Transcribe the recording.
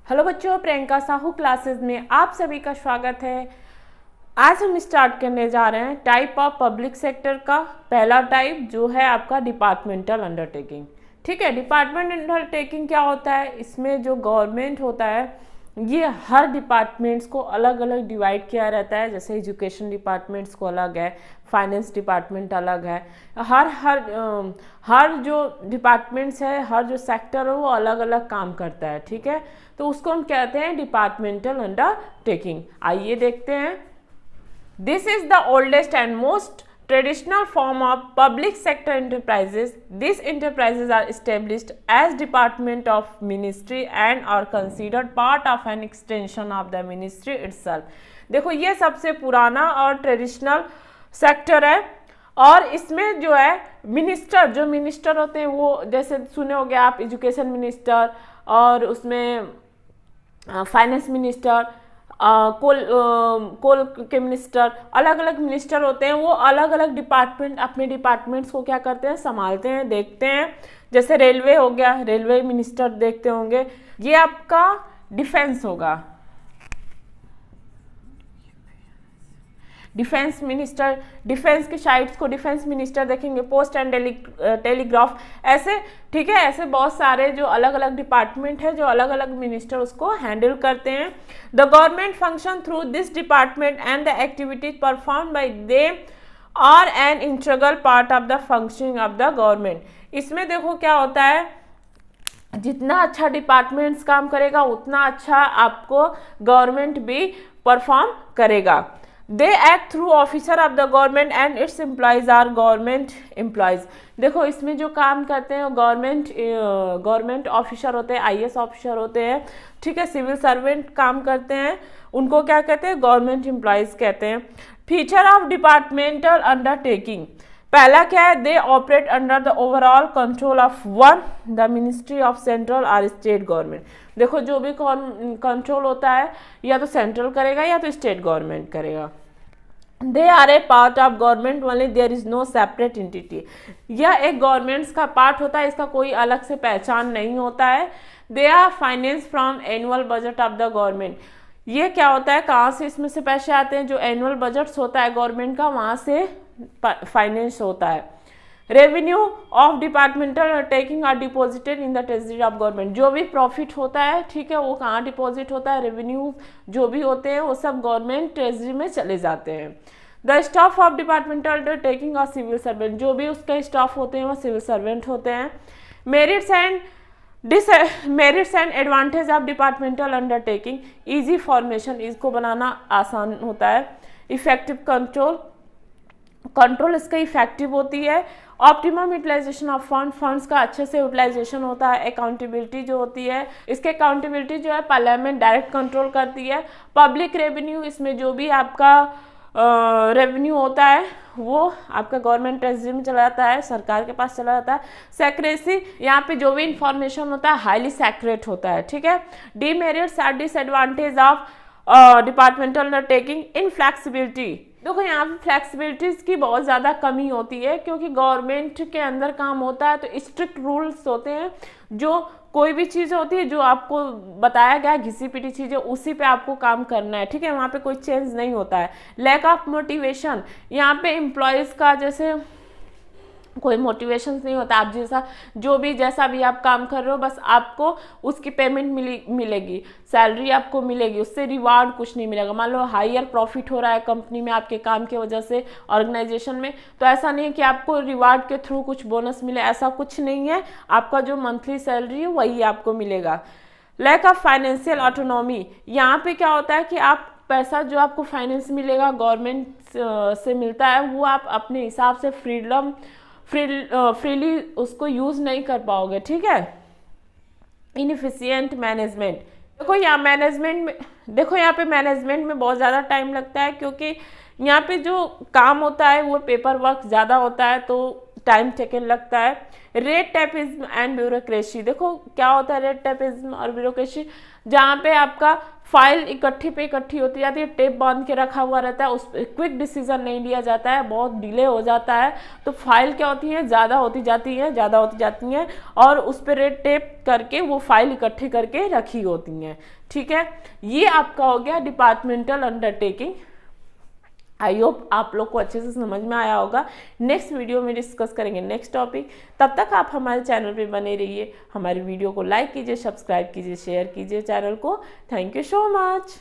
Hello बच्चों, Priyanka Sahu classes में आप सभी का स्वागत है। आज हम स्टार्ट करने जा रहे हैं टाइप ऑफ पब्लिक सेक्टर का। पहला टाइप जो है आपका डिपार्टमेंटल अंडरटेकिंग। ठीक है, डिपार्टमेंट अंडरटेकिंग क्या होता है? इसमें जो गवर्नमेंट होता है ये हर डिपार्टमेंट्स को अलग अलग डिवाइड किया रहता है। जैसे एजुकेशन डिपार्टमेंट्स को अलग है, फाइनेंस डिपार्टमेंट अलग है। हर जो डिपार्टमेंट्स है, हर जो सेक्टर है वो अलग अलग काम करता है। ठीक है, तो उसको हम कहते हैं डिपार्टमेंटल अंडरटेकिंग। आइए देखते हैं। This is the oldest and most traditional form of public sector enterprises. These enterprises are established as department of ministry and are considered part of an extension of the ministry itself. देखो, ये सबसे पुराना और traditional sector है और इसमें जो है जो मिनिस्टर होते हैं वो जैसे सुने होंगे आप, एजुकेशन मिनिस्टर और उसमें फाइनेंस मिनिस्टर, कोल के मिनिस्टर, अलग अलग मिनिस्टर होते हैं। वो अलग अलग डिपार्टमेंट अपने डिपार्टमेंट्स को क्या करते हैं, संभालते हैं, देखते हैं। जैसे रेलवे हो गया, रेलवे मिनिस्टर देखते होंगे। ये आपका डिफेंस होगा, डिफेंस मिनिस्टर, डिफेंस के साइट्स को डिफेंस मिनिस्टर देखेंगे। पोस्ट एंड टेलीग्राफ, ऐसे ठीक है, ऐसे बहुत सारे जो अलग अलग डिपार्टमेंट है, जो अलग अलग मिनिस्टर उसको हैंडल करते हैं। The government function through this department and the activities perform by them are an integral part of the functioning of the government. इसमें देखो क्या होता है, जितना अच्छा डिपार्टमेंट्स काम करेगा उतना अच्छा आपको गवर्नमेंट भी परफॉर्म करेगा। They act through officer of the government and its employees are government employees. देखो, इसमें जो काम करते हैं गवर्नमेंट ऑफिसर होते हैं, आईएएस ऑफिसर होते हैं। ठीक है, सिविल सर्वेंट काम करते हैं, उनको क्या कहते हैं, गवर्नमेंट एम्प्लॉयज कहते हैं। फीचर ऑफ डिपार्टमेंटल अंडरटेकिंग, पहला क्या है, they operate under the overall control of one the ministry of central और स्टेट गवर्नमेंट। देखो, जो भी कंट्रोल होता है या तो सेंट्रल करेगा या तो स्टेट गवर्नमेंट करेगा। They are a part of government only, there is no separate entity. यह एक गवर्नमेंट्स का पार्ट होता है, इसका कोई अलग से पहचान नहीं होता है। They are finance from annual budget of the government. ये क्या होता है, कहाँ से इसमें से पैसे आते हैं, जो एनुअल बजट्स होता है गवर्नमेंट का, वहाँ से फाइनेंस होता है। Revenue of departmental taking are deposited in the treasury of government. जो भी प्रॉफिट होता है, ठीक है, वो कहाँ डिपॉजिट होता है, रेवेन्यू जो भी होते हैं वो सब गवर्नमेंट ट्रेजरी में चले जाते हैं। The staff of departmental taking और सिविल सर्वेंट, जो भी उसके स्टाफ होते हैं वो सिविल सर्वेंट होते हैं। Merits and advantage of departmental undertaking, easy formation, इसको बनाना आसान होता है। इफेक्टिव कंट्रोल इसका इफेक्टिव होती है। ऑप्टिमम यूटिलाइजेशन ऑफ फंड्स का अच्छे से यूटिलाइजेशन होता है। अकाउंटेबिलिटी जो होती है, इसके अकाउंटेबिलिटी जो है पार्लियामेंट डायरेक्ट कंट्रोल करती है। पब्लिक रेवेन्यू, इसमें जो भी आपका रेवेन्यू होता है वो आपका गवर्नमेंट ट्रेजरी में चला जाता है, सरकार के पास चला जाता है। सेक्रेसी, यहाँ पे जो भी इंफॉर्मेशन होता है हाईली सेक्रेट होता है। ठीक है। Demerits are disadvantage of departmental undertaking, inflexibility. देखो, यहाँ पे फ्लेक्सिबिलिटीज की बहुत ज़्यादा कमी होती है, क्योंकि गवर्नमेंट के अंदर काम होता है तो स्ट्रिक्ट रूल्स होते हैं। जो कोई भी चीज़ होती है जो आपको बताया गया घिसी पिटी चीज़ें, उसी पे आपको काम करना है। ठीक है, वहाँ पे कोई चेंज नहीं होता है। लैक ऑफ मोटिवेशन, यहाँ पे एम्प्लॉयज़ का जैसे कोई मोटिवेशन नहीं होता। आप जो भी जैसा भी आप काम कर रहे हो, बस आपको उसकी पेमेंट मिलेगी, सैलरी आपको मिलेगी, उससे रिवार्ड कुछ नहीं मिलेगा। मान लो हायर प्रॉफिट हो रहा है कंपनी में आपके काम की वजह से, ऑर्गेनाइजेशन में, तो ऐसा नहीं है कि आपको रिवार्ड के थ्रू कुछ बोनस मिले, ऐसा कुछ नहीं है। आपका जो मंथली सैलरी है वही आपको मिलेगा। लैक ऑफ फाइनेंशियल ऑटोनॉमी, यहाँ पे क्या होता है कि आप पैसा जो आपको फाइनेंस मिलेगा गवर्नमेंट से मिलता है, वो आप अपने हिसाब से फ्रीली उसको यूज नहीं कर पाओगे। ठीक है। इनएफिशिएंट मैनेजमेंट, देखो यहाँ पे मैनेजमेंट में बहुत ज़्यादा टाइम लगता है, क्योंकि यहाँ पे जो काम होता है वो पेपर वर्क ज़्यादा होता है, तो टाइम टेकन लगता है। रेड टेपिज्म एंड ब्यूरोक्रेसी, देखो क्या होता है रेड टेपिज्म और ब्यूरोक्रेसी, जहाँ पे आपका फाइल इकट्ठी पे इकट्ठी होती जाती है, टेप बांध के रखा हुआ रहता है, उस पर क्विक डिसीजन नहीं लिया जाता है, बहुत डिले हो जाता है, तो फाइल क्या होती है ज़्यादा होती जाती हैं और उस पर रेड टेप करके वो फाइल इकट्ठी करके रखी होती हैं। ठीक है, ये आपका हो गया डिपार्टमेंटल अंडरटेकिंग। आई होप आप लोग को अच्छे से समझ में आया होगा। नेक्स्ट वीडियो में डिस्कस करेंगे नेक्स्ट टॉपिक। तब तक आप हमारे चैनल पे बने रहिए, हमारी वीडियो को लाइक कीजिए, सब्सक्राइब कीजिए, शेयर कीजिए चैनल को। Thank you so much.